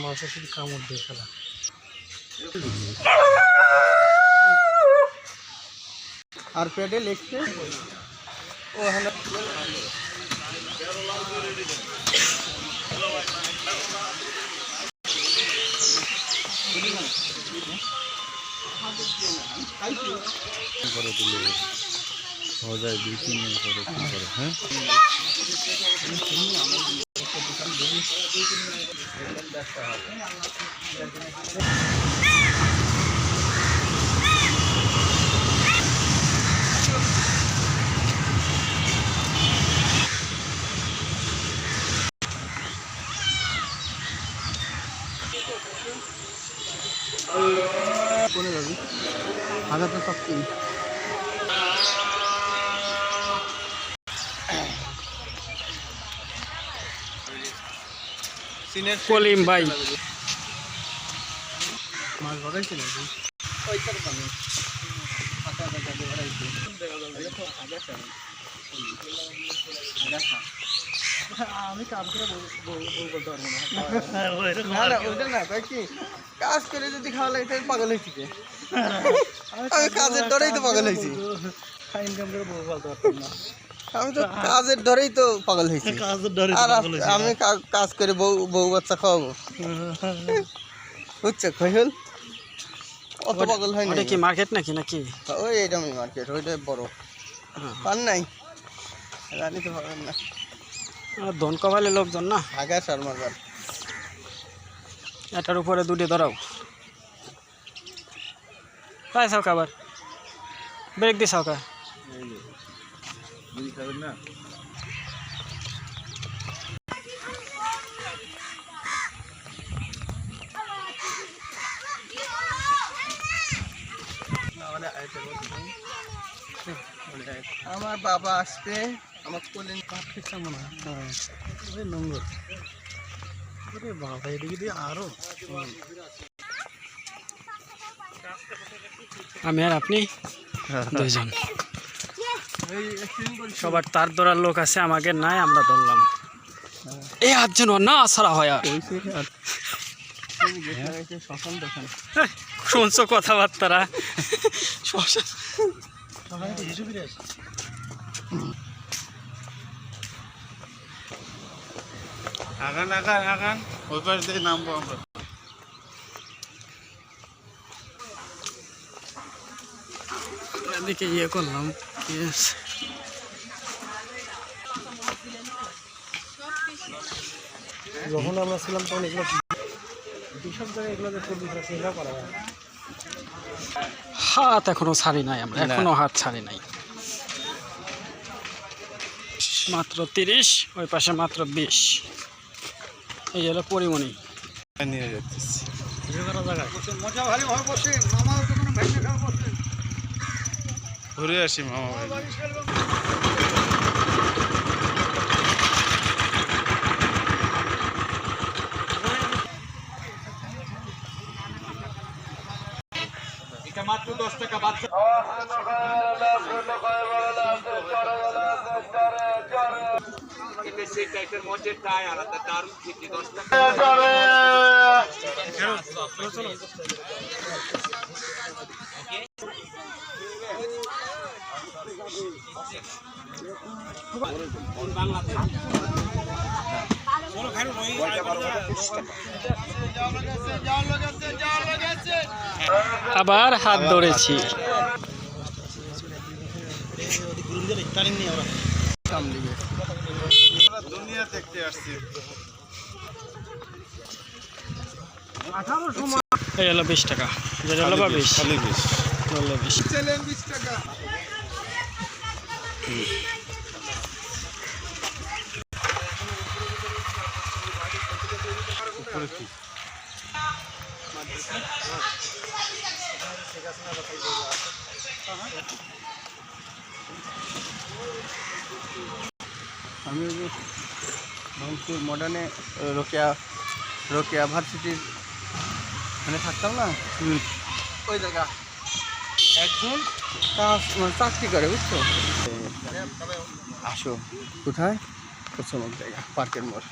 মাছের শুধু কামড় দিয়ে খেলা। আর পেটে লেগছে ও হলো করে দিলে হয়ে যায় 2-3 দিন করে কি করে। হ্যাঁ কোনে যাবি আগে তো সব কি সিনের কলিম ভাই মাছ ধরাইছে নাকি ওইটার পানি পাতা পাতা ধরাইছে দেখো আগে চলে আমি কাজ করে বলতে পারবো না ওইটা না তাই কি কাজ করে যদি খাওয়া লাগে তাহলে পাগল হয়েছি আমি কাজের ধরেই তো পাগল হয়েছি ইনকাম করে বলতে পারতাম না আমি তো কাজের ধরেই তো পাগল হয়েছি আর আমি কাজ করে বউ বাচ্চা খাওয়াবো বুঝছো খৈল অত পাগল হয় না কি মার্কেট নাকি নাকি ওই এরকমই মার্কেট ওইটা বড় পান নাই রানি তো পাবেন না ধন কমালে লোকজন না আগে শর্মার এটার উপরে দুটি ধরাও তাই সব খাবার ব্রেক দিয়ে সকা খাবেন না আমার বাবা আসবে আমার কোলে কাটতে মনে হয় নোংর বাবা এদিকে দিয়ে আরো আমি আর আপনি দুইজন সবার তার ধরার লোক আছে আমাকে নাই আমরা ধরলাম এই হাত যেন না ছাড়া হয় আর শুনছো কথাবার্তারা আগান আগান আগান ওই পাশ দিয়ে নামবো আমরা এদিকে ইয়ে করলাম যখন আমরা ছিলাম তখন এগুলো বিশাল জায়গায় এগুলো চিন্তা করা হয় হাত এখনো ছাড়ি নাই আমরা এখনো হাত ছাড়ি নাই মাত্র 30 ওই পাশে মাত্র 20 এই হলো পরিমণি নিয়ে যাচ্ছি ঘুরে আসি মামা ভাই এটা মাত্র 10 টাকা বাচ্চা এটা সেই টাইপের মধ্যে টায়ার আর দারুণ খেতে 10 টাকা আবার হাত ধরেছি দুনিয়া দেখতে আসছি 20 টাকা যেটা হলো 20 টাকা আমি রংপুর মডার্নে রোকেয়া ভার্সিটির মানে থাকতাম না ওই জায়গা একজন কাজ মানে চাকরি করে, বুঝছো? আসো কোথায়? কোথাও জায়গা পার্কের মোড়।